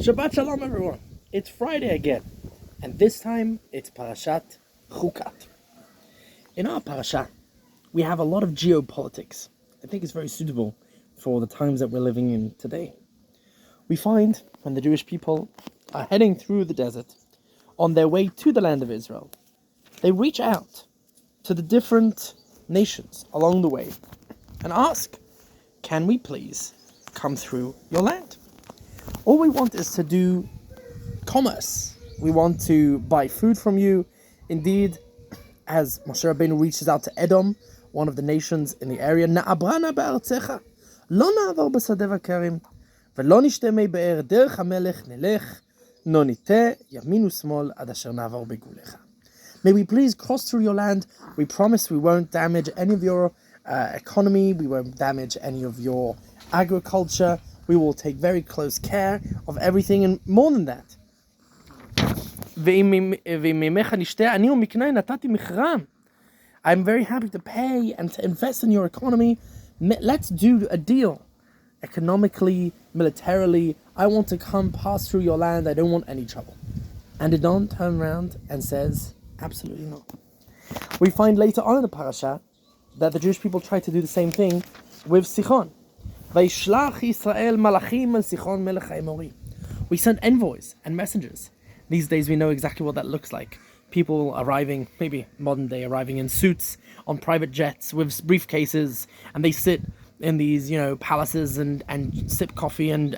Shabbat Shalom, everyone. It's Friday again, and this time it's Parashat Chukat. In our parasha, we have a lot of geopolitics. I think it's very suitable for the times that we're living in today. We find when the Jewish people are heading through the desert on their way to the land of Israel, they reach out to the different nations along the way and ask, can we please come through your land? All we want is to do commerce. We want to buy food from you. Indeed, as Moshe Rabbeinu reaches out to Edom, one of the nations in the area, Na'abrana ba'artzecha, lo na'avar b'sadeh v'karim, ve'lo nishte mei be'er derech hamelech nelech, no niteh yamin u'smol ad asher na'avar begulecha. May we please cross through your land. We promise we won't damage any of your economy. We won't damage any of your agriculture. We will take very close care of everything, and more than that. I'm very happy to pay and to invest in your economy. Let's do a deal. Economically, militarily, I want to come pass through your land. I don't want any trouble. And Edom turns around and says, absolutely not. We find later on in the parasha that the Jewish people tried to do the same thing with Sichon. We sent envoys and messengers. These days we know exactly what that looks like. People arriving, maybe modern day, arriving in suits on private jets with briefcases, and they sit in these, palaces and sip coffee and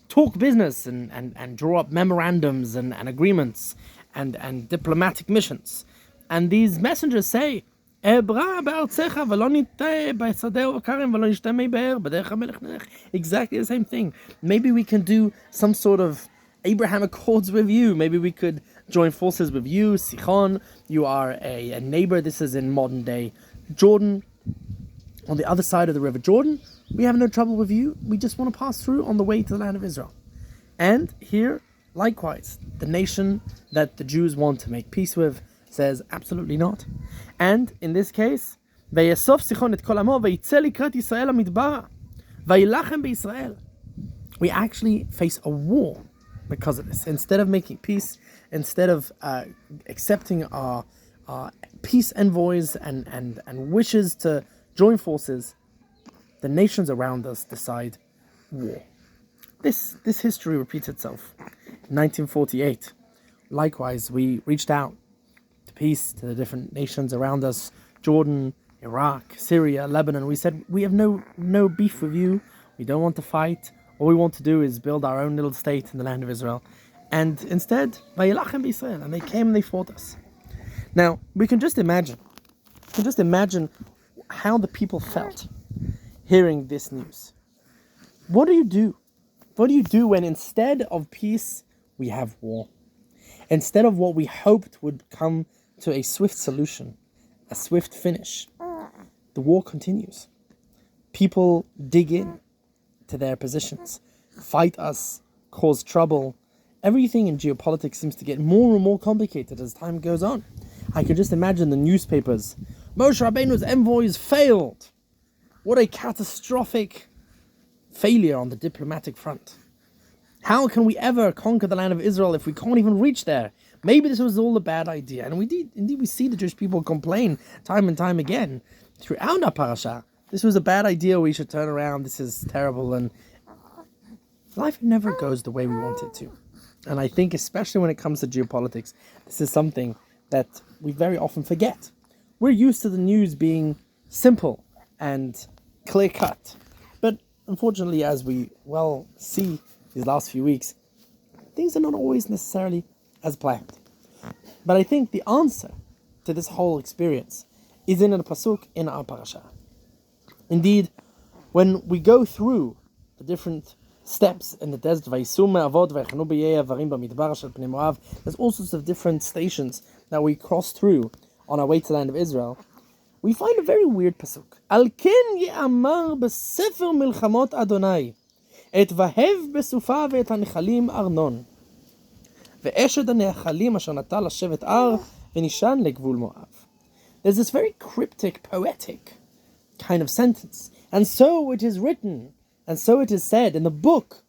talk business and draw up memorandums and agreements and diplomatic missions. And these messengers say, exactly the same thing. Maybe we can do some sort of Abraham Accords with you. Maybe we could join forces with you, Sichon. You are a neighbor. This is in modern day Jordan. On the other side of the river Jordan, we have no trouble with you. We just want to pass through on the way to the land of Israel. And here, likewise, the nation that the Jews want to make peace with says absolutely not. And in this case, we actually face a war because of this. Instead of making peace, instead of accepting our peace envoys and wishes to join forces, the nations around us decide war. This history repeats itself. In 1948, likewise, we reached out to peace to the different nations around us, Jordan, Iraq, Syria, Lebanon. We said, we have no beef with you. We don't want to fight. All we want to do is build our own little state in the land of Israel. And instead, Vayilachem b'Yisrael, and they came and they fought us. Now, we can just imagine how the people felt hearing this news. What do you do? What do you do when instead of peace, we have war? Instead of what we hoped would come to a swift solution, a swift finish, the war continues. People dig in to their positions, fight us, cause trouble. Everything in geopolitics seems to get more and more complicated as time goes on. I can just imagine the newspapers. Moshe Rabbeinu's envoys failed. What a catastrophic failure on the diplomatic front. How can we ever conquer the land of Israel if we can't even reach there? Maybe this was all a bad idea. And indeed we see the Jewish people complain time and time again throughout our parasha. This was a bad idea, we should turn around, this is terrible. And life never goes the way we want it to. And I think especially when it comes to geopolitics, this is something that we very often forget. We're used to the news being simple and clear-cut. But unfortunately, as we well see these last few weeks, things are not always necessarily as planned. But I think the answer to this whole experience is in a pasuk in our parasha. Indeed, when we go through the different steps in the desert, there's all sorts of different stations that we cross through on our way to the land of Israel. We find a very weird pasuk. Al ken ye'amar b'sefer milchamot Adonai et vahev בסופה ואת הנחלים ארנון ואשת הנחלים אשר נטע לשבת הר ונשען לגבול מואב. There's this very cryptic, poetic kind of sentence. And so it is written, and so it is said in the book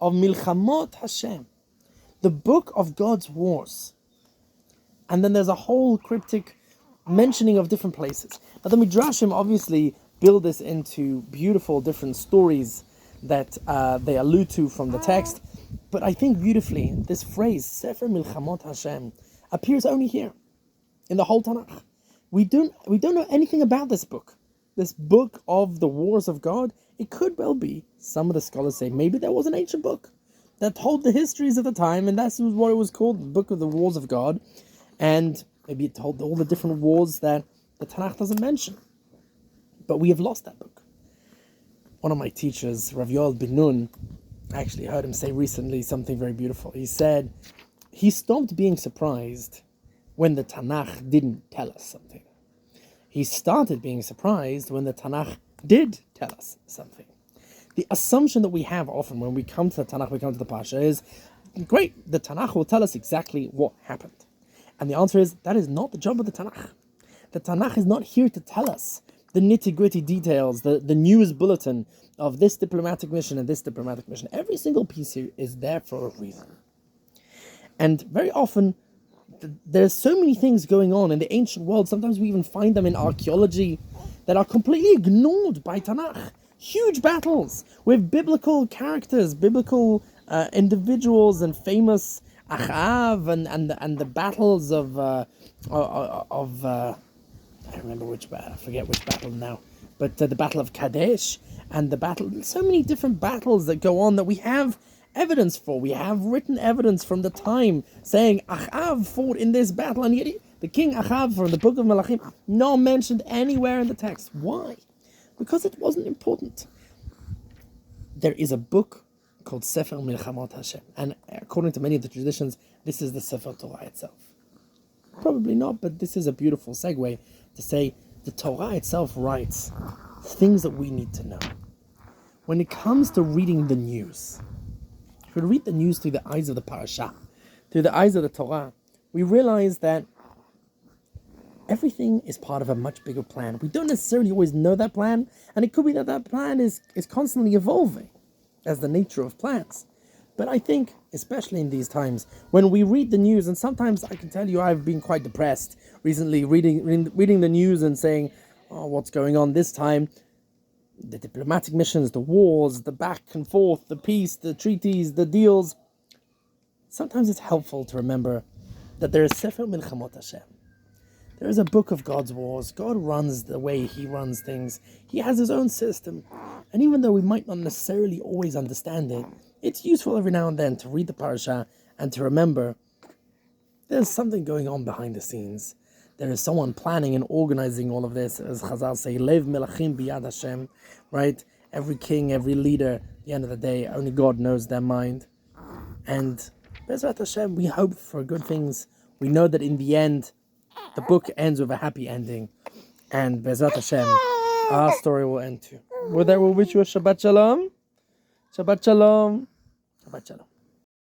of Milchamot Hashem, the book of God's wars. And then there's a whole cryptic mentioning of different places. Now the Midrashim obviously build this into beautiful different stories that they allude to from the text. But I think beautifully, this phrase, Sefer Milchamot Hashem, appears only here, in the whole Tanakh. We don't know anything about this book of the wars of God. It could well be, some of the scholars say, maybe there was an ancient book that told the histories of the time, and that's what it was called, the Book of the Wars of God. And maybe it told all the different wars that the Tanakh doesn't mention. But we have lost that book. One of my teachers, Rav Yoel Ben Nun, I actually heard him say recently something very beautiful. He said he stopped being surprised when the Tanakh didn't tell us something. He started being surprised when the Tanakh did tell us something. The assumption that we have often when we come to the Tanakh, we come to the Parsha, is, great, the Tanakh will tell us exactly what happened. And the answer is, that is not the job of the Tanakh. The Tanakh is not here to tell us the nitty-gritty details, the news bulletin of this diplomatic mission and this diplomatic mission. Every single piece here is there for a reason. And very often, there's so many things going on in the ancient world. Sometimes we even find them in archaeology that are completely ignored by Tanakh. Huge battles with biblical characters, biblical individuals and famous Achav and the battles of I remember which battle, I forget which battle now, but the Battle of Kadesh and the battle, so many different battles that go on that we have evidence for. We have written evidence from the time saying Achav fought in this battle, and yet the king Achav from the book of Malachim not mentioned anywhere in the text. Why? Because it wasn't important. There is a book called Sefer Milchamot Hashem, and according to many of the traditions, this is the Sefer Torah itself. Probably not, but this is a beautiful segue to say the Torah itself writes things that we need to know. When it comes to reading the news, if we read the news through the eyes of the Parashah, through the eyes of the Torah, we realize that everything is part of a much bigger plan. We don't necessarily always know that plan, and it could be that that plan is constantly evolving, as the nature of plans. But I think, especially in these times, when we read the news, and sometimes I can tell you I've been quite depressed recently reading the news and saying, oh, what's going on this time? The diplomatic missions, the wars, the back and forth, the peace, the treaties, the deals. Sometimes it's helpful to remember that there is Sefer Milchamot Hashem. There is a book of God's wars. God runs the way He runs things. He has His own system. And even though we might not necessarily always understand it, it's useful every now and then to read the parasha and to remember there's something going on behind the scenes. There is someone planning and organizing all of this. As Chazal say, Lev Melachim Biyad Hashem, right? Every king, every leader, at the end of the day, only God knows their mind. And Bezrat Hashem, we hope for good things. We know that in the end, the book ends with a happy ending. And Bezrat Hashem, our story will end too. With that, we'll wish you a Shabbat Shalom. Shabbat Shalom. Shabbat Shalom.